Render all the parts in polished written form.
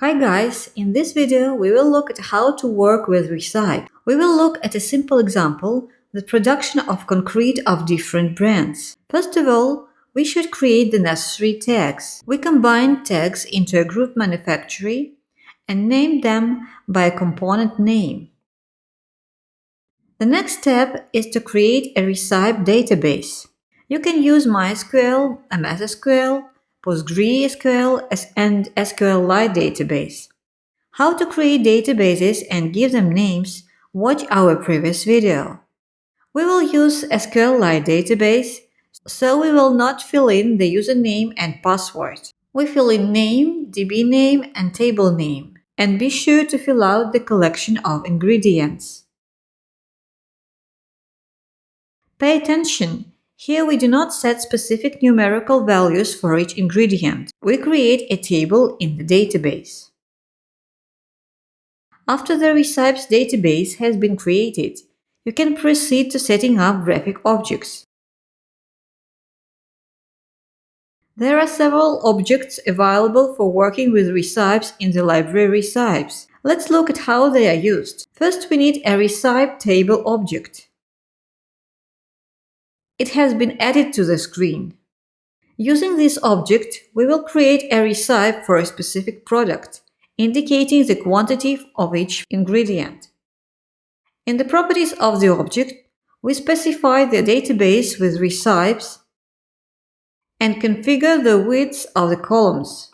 Hi guys, in this video we will look at how to work with Recipe. We will look at a simple example, the production of concrete of different brands. First of all, we should create the necessary tags. We combine tags into a group manufacturer and name them by a component name. The next step is to create a Recipe database. You can use MySQL, MS SQL, PostgreSQL, and SQLite database. How to create databases and give them names, watch our previous video. We will use SQLite database, so we will not fill in the username and password. We fill in name, DB name, and table name, and be sure to fill out the collection of ingredients. Pay attention! Here we do not set specific numerical values for each ingredient. We create a table in the database. After the Recipes database has been created, you can proceed to setting up graphic objects. There are several objects available for working with Recipes in the library Recipes. Let's look at how they are used. First, we need a Recipe table object. It has been added to the screen. Using this object, we will create a recipe for a specific product, indicating the quantity of each ingredient. In the properties of the object, we specify the database with recipes and configure the width of the columns.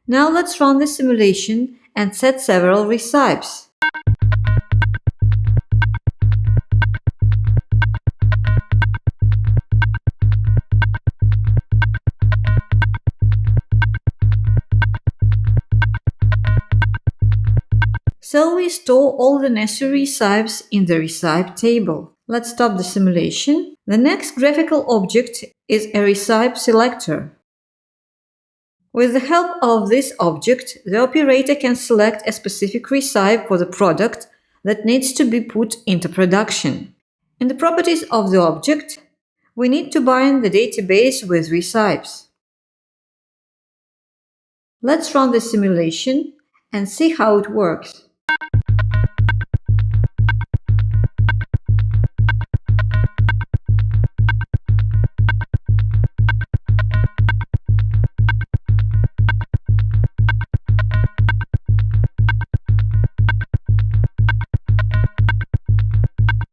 Now let's run the simulation and set several recipes. So we store all the necessary recipes in the recipe table. Let's stop the simulation. The next graphical object is a recipe selector. With the help of this object, the operator can select a specific recipe for the product that needs to be put into production. In the properties of the object, we need to bind the database with recipes. Let's run the simulation and see how it works.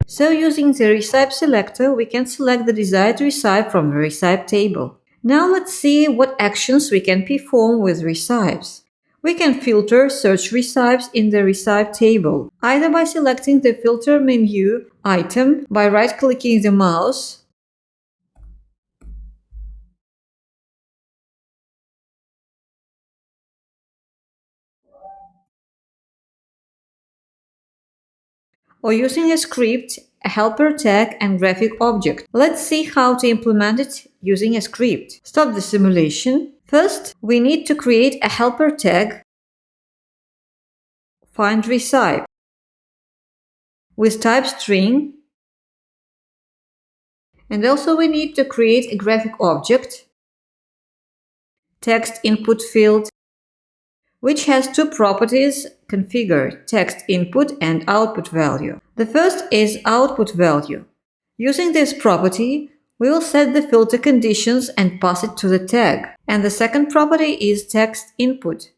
So using the recipe selector, we can select the desired recipe from the recipe table. Now let's see what actions we can perform with recipes. We can filter search recipes in the recipe table, either by selecting the filter menu item by right-clicking the mouse, or using a script, a helper tag, and graphic object. Let's see how to implement it using a script. Stop the simulation. First, we need to create a helper tag, find recipe, with type string, and also we need to create a graphic object, text input field, which has two properties configured, text input and output value. The first is output value. Using this property, we will set the filter conditions and pass it to the tag. And the second property is text input,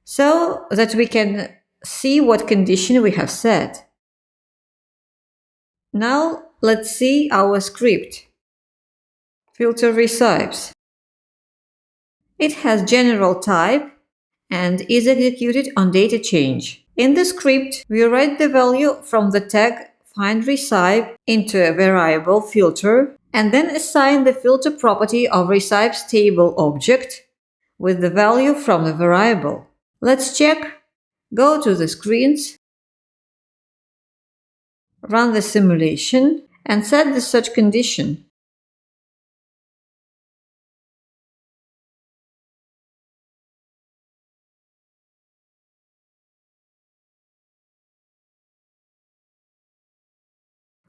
so that we can see what condition we have set. Now let's see our script. Filter recipes. It has general type and is executed on data change. In the script, we write the value from the tag find recipe into a variable filter and then assign the filter property of recipes table object with the value from the variable. Let's check. Go to the screens, run the simulation, and set the search condition.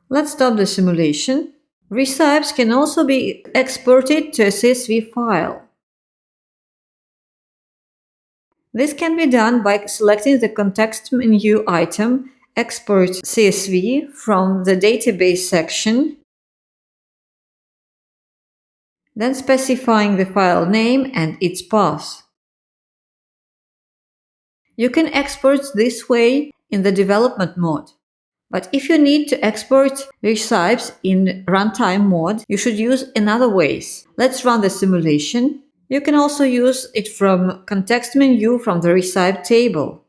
Let's stop the simulation. Recipes can also be exported to a CSV file. This can be done by selecting the context menu item Export CSV from the database section, then specifying the file name and its path. You can export this way in the development mode. But if you need to export recipes in runtime mode, you should use another ways. Let's run the simulation. You can also use it from context menu from the recipe table.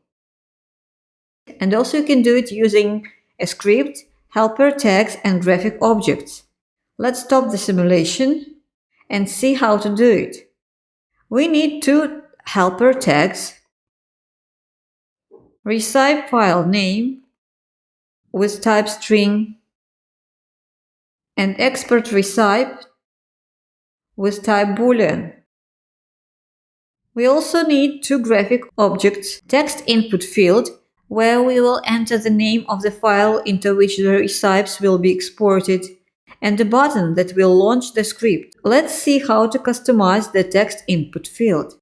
And also you can do it using a script, helper tags, and graphic objects. Let's stop the simulation and see how to do it. We need two helper tags, recipe file name with type string, and export recipe with type boolean. We also need two graphic objects, text input field, where we will enter the name of the file into which the recipes will be exported, and a button that will launch the script. Let's see how to customize the text input field.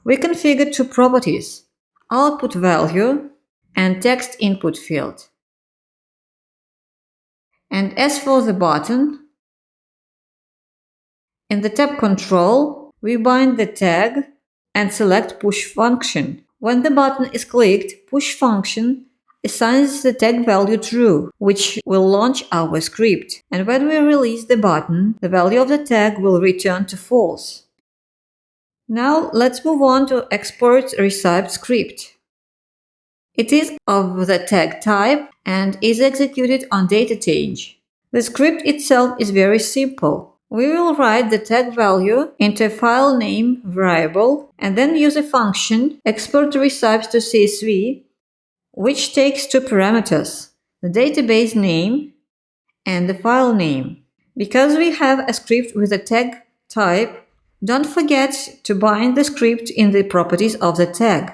We configure two properties, output value and text input field. And as for the button, in the tab control, we bind the tag and select push function. When the button is clicked, push function assigns the tag value true, which will launch our script. And when we release the button, the value of the tag will return to false. Now let's move on to export recipe script. It is of the tag type and is executed on data change. The script itself is very simple. We will write the tag value into a file name variable and then use a function export recipes to CSV, which takes two parameters, the database name and the file name. Because we have a script with a tag type, don't forget to bind the script in the properties of the tag.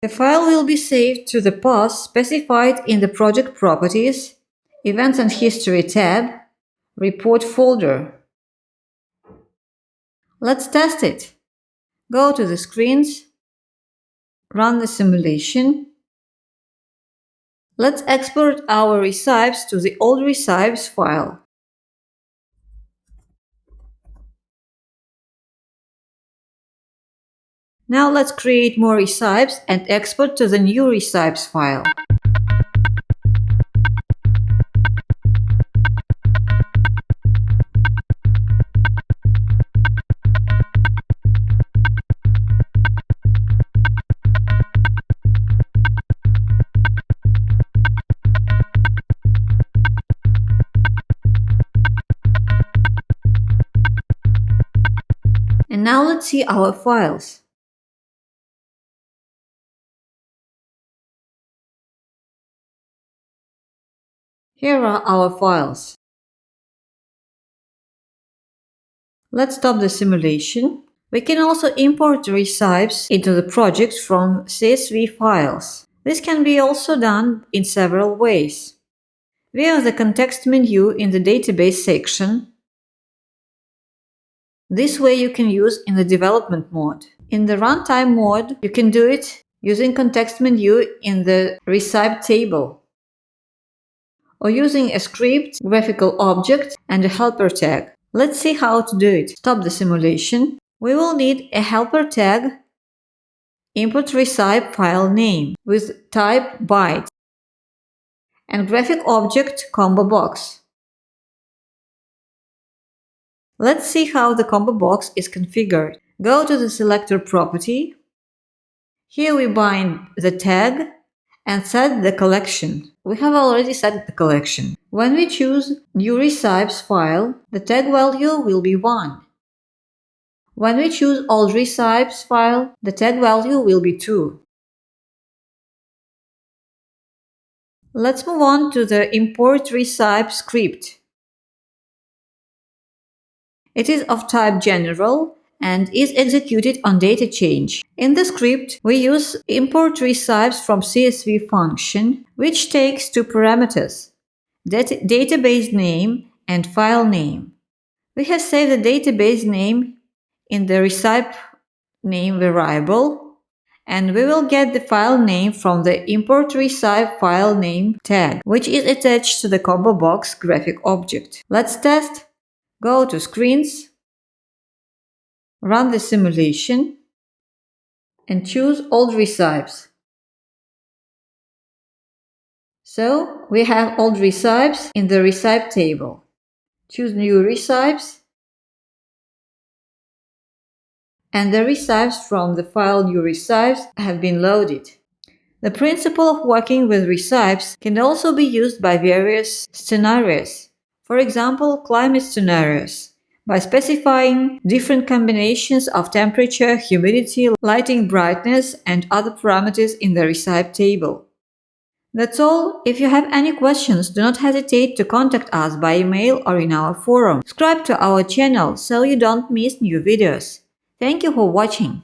The file will be saved to the path specified in the project properties, Events and History tab, Report folder. Let's test it. Go to the screens, run the simulation. Let's export our recipes to the old recipes file. Now let's create more recipes and export to the new recipes file. And now let's see our files. Here are our files. Let's stop the simulation. We can also import the recipes into the project from CSV files. This can be also done in several ways. Via the context menu in the database section. This way you can use in the development mode. In the runtime mode, you can do it using context menu in the recipe table, or using a script, graphical object, and a helper tag. Let's see how to do it. Stop the simulation. We will need a helper tag, input recipe file name with type byte, and graphic object combo box. Let's see how the combo box is configured. Go to the selector property. Here we bind the tag and set the collection. We have already set the collection. When we choose New Recipes file, the tag value will be 1. When we choose Old Recipes file, the tag value will be 2. Let's move on to the Import Recipe script. It is of type General and is executed on data change. In the script, we use import recipes from CSV function, which takes two parameters, database name and file name. We have saved the database name in the recipe name variable, and we will get the file name from the import recipe file name tag, which is attached to the combo box graphic object. Let's test. Go to Screens, run the simulation, and choose Old Recipes. So we have old recipes in the recipe table. Choose New Recipes, and the recipes from the file New Recipes have been loaded. The principle of working with recipes can also be used by various scenarios. For example, climate scenarios, by specifying different combinations of temperature, humidity, lighting brightness, and other parameters in the recipe table. That's all. If you have any questions, do not hesitate to contact us by email or in our forum. Subscribe to our channel so you don't miss new videos. Thank you for watching.